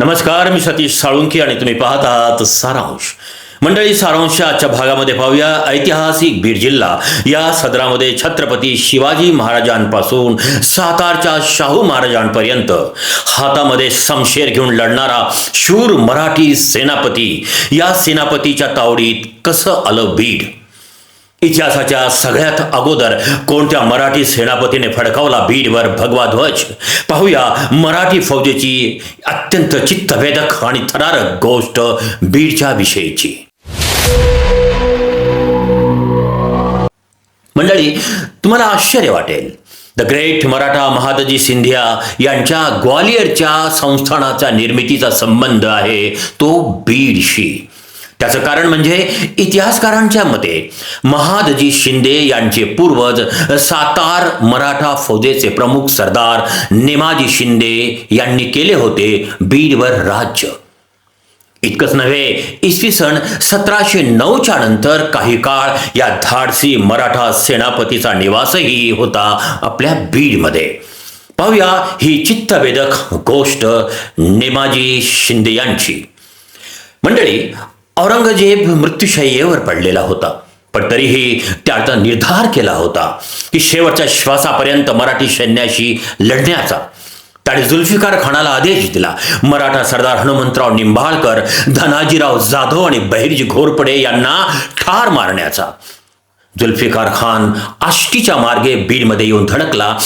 नमस्कार, मी सतीश साळुंखे आणि तुम्ही पाहत आहात सारांश. मंडळी, सारांशच्या आजच्या भागामध्ये पाहूया ऐतिहासिक बीड जिल्हा या सदरामध्ये छत्रपती शिवाजी महाराजांपासून सातारच्या शाहू महाराजांपर्यंत हातामध्ये शमशेर घेऊन लढणारा शूर मराठी सेनापती, या सेनापतीच्या तावडीत कसं आलं बीड. इतिहासाच्या सगळ्यात अगोदर कोणत्या मराठी सेनापतीने फडकावला बीडवर भगवा ध्वज, पाहूया मराठी फौजेची अत्यंत चित्तवेधक आणि थरारक गोष्ट बीडच्या विषयीची. मंडळी, तुम्हाला आश्चर्य वाटेल, द ग्रेट मराठा महादजी सिंधिया यांच्या ग्वालियरच्या संस्थानाच्या निर्मितीचा संबंध आहे तो बीडशी. त्याचं कारण म्हणजे इतिहासकारांच्या मते महादजी शिंदे यांचे पूर्वज सातार मराठा फौजेचे प्रमुख सरदार नेमाजी शिंदे यांनी केले होते बीडवर राज्य. इतकंच नव्हे, इसवी सन 1709च्या नंतर काही काळ या धाडसी मराठा सेनापतीचा निवासही होता आपल्या बीडमध्ये. पाहूया ही चित्तवेधक गोष्ट नेमाजी शिंदे यांची. मंडळी, औरंगजेब मृत्यूशय्येवर पडलेला होता, पण तरीही त्याचा निर्धार केला होता की शेवटच्या श्वासापर्यंत मराठी सैन्याशी लढण्याचा. त्याने जुल्फिकार खानाला आदेश दिला मराठा सरदार हनुमंतराव निंबाळकर, धनाजीराव जाधव आणि बहिर्जी घोरपडे यांना ठार मारण्याचा. जुल्फिकार खान आष्टीच्या मार्गे बीडमध्ये येऊन धडकला,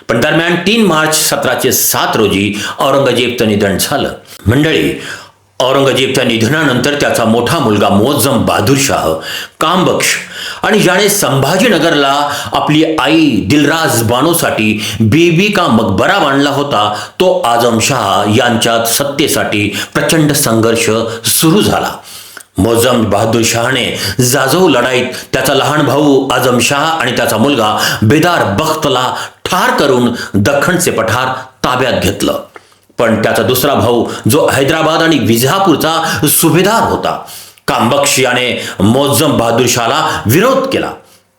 पण दरम्यान 3 मार्च 1707 रोजी औरंगजेबचं निधन झालं. मंडळी, औरंगजेबच्या निधनानंतर त्याचा मोठा मुलगा मोअज्जम बहादूरशाह कामबख्श आणि ज्याने संभाजीनगरला आपली आई दिलराज बानोसाठी बीबी का मकबरा बांधला होता, तो आझमशाह यांच्यात सत्तेसाठी प्रचंड संघर्ष सुरू झाला. मोअज्जम बहादूरशाहने जाजऊ लढाईत त्याचा लहान भाऊ आझमशाह आणि त्याचा मुलगा बेदार बख्तला ठार करून दख्खनचे पठार ताब्यात घेतलं. पण त्याचा दुसरा भाऊ, जो हैदराबाद आणि विजापूरचा सुभेदार होता, कामबख्श याने मोअज्जम बहादूरशाहला विरोध केला.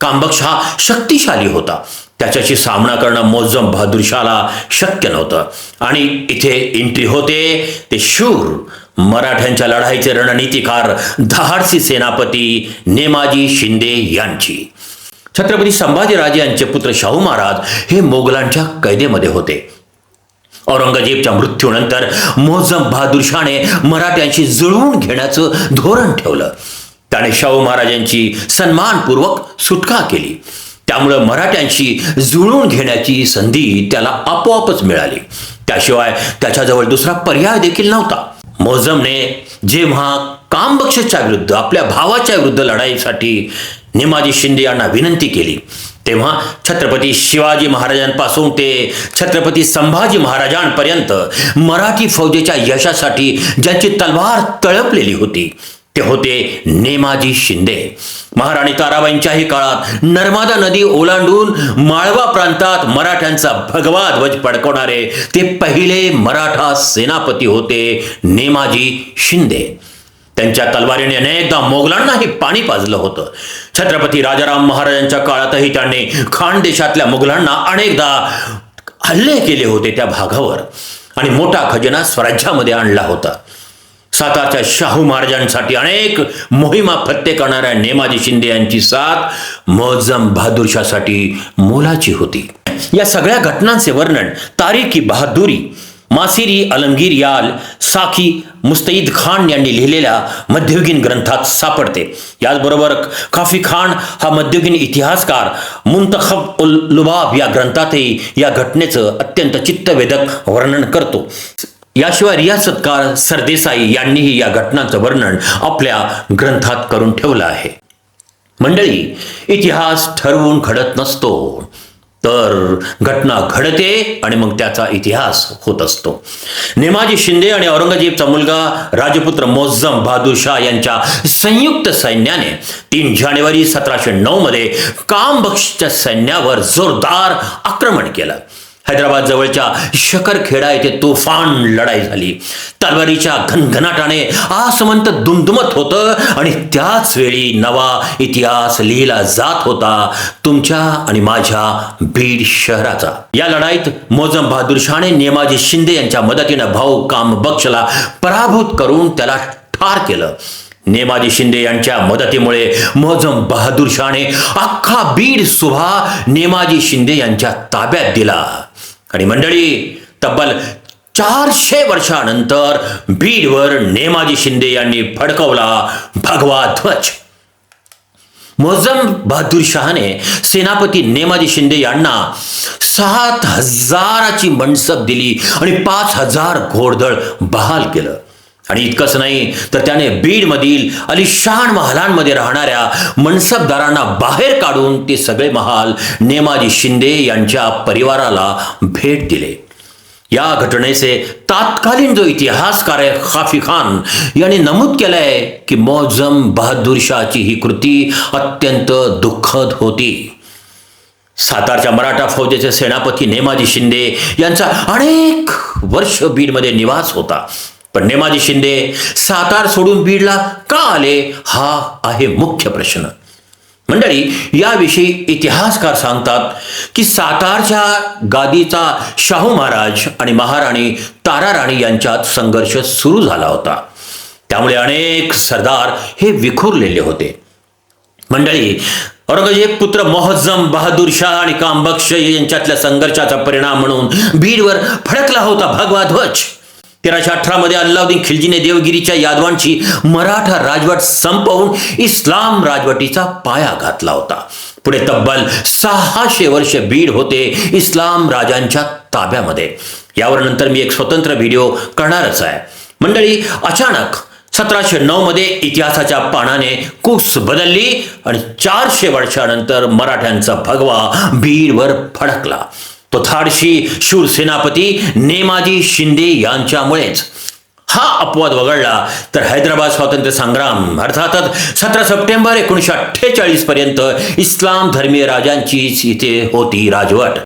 कामबख्श हा शक्तिशाली होता, त्याच्याशी सामना करणं मोअज्जम बहादूरशाहला शक्य नव्हतं. आणि इथे एंट्री होते ते शूर मराठ्यांच्या लढाईचे रणनीतिकार, धाडसी सेनापती नेमाजी शिंदे यांची. छत्रपती संभाजीराजे यांचे पुत्र शाहू महाराज हे मोगलांच्या कैदेमध्ये होते. औरंगजेबच्या मृत्यूनंतर मोअज्जम बहादूरशाहने मराठ्यांशी जुळवून घेण्याचं धोरण ठेवलं. त्याने शाहू महाराजांची सन्मानपूर्वक सुटका केली. त्यामुळं मराठ्यांशी जुळवून घेण्याची संधी त्याला आपोआपच मिळाली. त्याशिवाय त्याच्याजवळ दुसरा पर्याय देखील नव्हता. मोअज्जमने जेव्हा कामबख्शच्या विरुद्ध, आपल्या भावाच्या विरुद्ध लढाईसाठी नेमाजी शिंदे यांना विनंती केली, तेव्हा छत्रपती शिवाजी महाराजांपासून ते छत्रपती संभाजी महाराजांपर्यंत मराठी फौजेच्या यशासाठी ज्यांची तलवार तळपलेली होती ते होते नेमाजी शिंदे. महाराणी ताराबाईंच्याही काळात नर्मदा नदी ओलांडून माळवा प्रांतात मराठ्यांचा भगवा ध्वज फडकवणारे ते पहिले मराठा सेनापती होते नेमाजी शिंदे. त्यांच्या तलवारीने अनेकदा मोगलांनाही पाणी पाजलं होतं. छत्रपती राजाराम महाराजांच्या काळातही त्यांनी खानदेशातल्या मुघलांना अनेकदा हल्ले केले होते त्या भागावर आणि मोठा खजिना स्वराज्यामध्ये आणला होता. सातारच्या शाहू महाराजांसाठी अनेक मोहिमा फत्ते करणाऱ्या नेमाजी शिंदे यांची साथ मोअज्जम बहादूरशाहसाठी मोलाची होती. या सगळ्या घटनांचे वर्णन तारीखी बहादुरी, मासिरी अलमगीर याल, साखी मुस्तईद खान यांनी लिहिलेल्या मध्ययुगीन ग्रंथात सापडते. याचबरोबर काफी खान हा मध्ययुगीन इतिहासकार मुंतखब उल लुबाब या ग्रंथातही या घटनेचं अत्यंत चित्तवेधक वर्णन करतो. याशिवाय रियासतकार सरदेसाई यांनीही या घटनांचं वर्णन आपल्या ग्रंथात करून ठेवलं आहे. मंडळी, इतिहास ठरवून घडत नसतो, तर घटना घडते आणि मग त्याचा इतिहास होत असतो. नेमाजी शिंदे आणि औरंगजेबचा मुलगा राजपुत्र मोअज्जम बहादूरशाह यांच्या संयुक्त सैन्याने 3 जानेवारी 1709 मध्ये कामबख्शच्या सैन्यावर जोरदार आक्रमण केलं हैदराबाद जवळच्या शकरखेडा येथे तुफान लढाई झाली. तलवारीच्या घनघनाटाने आसमंत दुमदुमत होतं आणि त्याच वेळी नवा इतिहास लिहिला जात होता तुमच्या आणि माझ्या बीड शहराचा. या लढाईत मोजम बहादूर शाहने नेमाजी शिंदे यांच्या मदतीनं भाऊ काम बक्षला पराभूत करून त्याला ठार केलं. नेमाजी शिंदे यांच्या मदतीमुळे मोजम बहादूर शाहने अख्खा बीड सुभा नेमाजी शिंदे यांच्या ताब्यात दिला. आणि मंडळी, तब्बल 400 वर्षानंतर बीडवर नेमाजी शिंदे यांनी फडकवला भगवा ध्वज. मोजम बहादूर शाहने सेनापती नेमाजी शिंदे यांना 7,000ची मनसब दिली आणि 5,000 घोडदळ बहाल केलं. आणि इतकंच नाही तर त्याने बीडमधील अलिशान महालांमध्ये राहणाऱ्या मनसबदारांना बाहेर काढून ते सगळे महाल नेमाजी शिंदे यांच्या परिवाराला भेट दिले. या घटनेचे तात्कालीन जो इतिहासकार आहे खाफी खान यांनी नमूद केलंय की मोजम बहादूर शाहची ही कृती अत्यंत दुःखद होती. सातारच्या मराठा फौजेचे सेनापती नेमाजी शिंदे यांचा अनेक वर्ष बीडमध्ये निवास होता. पण नेमाजी शिंदे सातार सोडून बीडला का आले हा आहे मुख्य प्रश्न. मंडळी, याविषयी इतिहासकार सांगतात की सातारच्या गादीचा शाहू महाराज आणि महाराणी ताराराणी यांच्यात संघर्ष सुरू झाला होता. त्यामुळे अनेक सरदार हे विखुरलेले होते. मंडळी, औरंगजेब पुत्र मोहज्जम बहादूर शाह आणि कामबक्ष यांच्यातल्या संघर्षाचा परिणाम म्हणून बीडवर फडकला होता भगवा ध्वज. 1318 मध्ये अल्लाउद्दीन खिलजीने देवगिरीच्या यादवांची मराठा राजवट संपवून इस्लाम राजवटीचा पाया घातला होता. पुढे तब्बल 600 वर्ष बीड होते इस्लाम राजांच्या ताब्यामध्ये. यावर नंतर मी एक स्वतंत्र व्हिडिओ करणारच आहे. मंडळी, अचानक 1709 मध्ये इतिहासाच्या पानाने कूस बदलली आणि 400 वर्षानंतर मराठ्यांचा भगवा बीडवर फडकला. तो थाडशी शूर सेनापती नेमाजी शिंदे यांच्यामुळेच. हा अपवाद वगळला तर हैदराबाद स्वातंत्र्य संग्राम अर्थातच 17 सप्टेंबर 1948 पर्यंत इस्लाम धर्मीय राजांचीच इथे होती राजवट.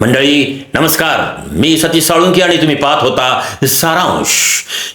मंडळी, नमस्कार. मी सतीश साळुंखे आणि तुम्ही पाहत होता सारांश.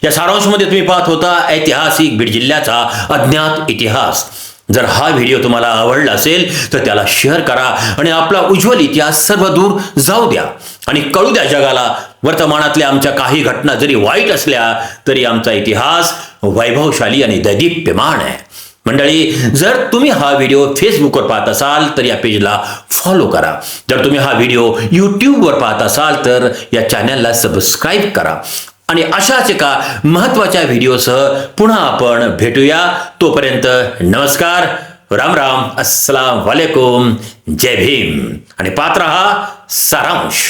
या सारांशमध्ये तुम्ही पाहत होता ऐतिहासिक बीड जिल्ह्याचा अज्ञात इतिहास. जर हा व्हिडिओ तुम्हाला आवडला असेल तर त्याला शेअर करा आणि आपला उज्ज्वल इतिहास सर्व दूर जाऊ द्या आणि कळू द्या जगाला वर्तमानातल्या आमच्या काही घटना जरी वाईट असल्या तरी आमचा इतिहास वैभवशाली आणि दैदिप्यमान आहे. मंडळी, जर तुम्ही हा व्हिडिओ फेसबुकवर पाहत असाल तर या पेजला फॉलो करा. जर तुम्ही हा व्हिडिओ यूट्यूबवर पाहत असाल तर या चॅनलला सबस्क्राईब करा. आणि अशाच एका महत्त्वाच्या व्हिडिओसह पुन्हा आपण भेटूया. तोपर्यंत नमस्कार, राम राम, अस्सलाम वालेकुम, जय भीम आणि पाहत रहा सारांश.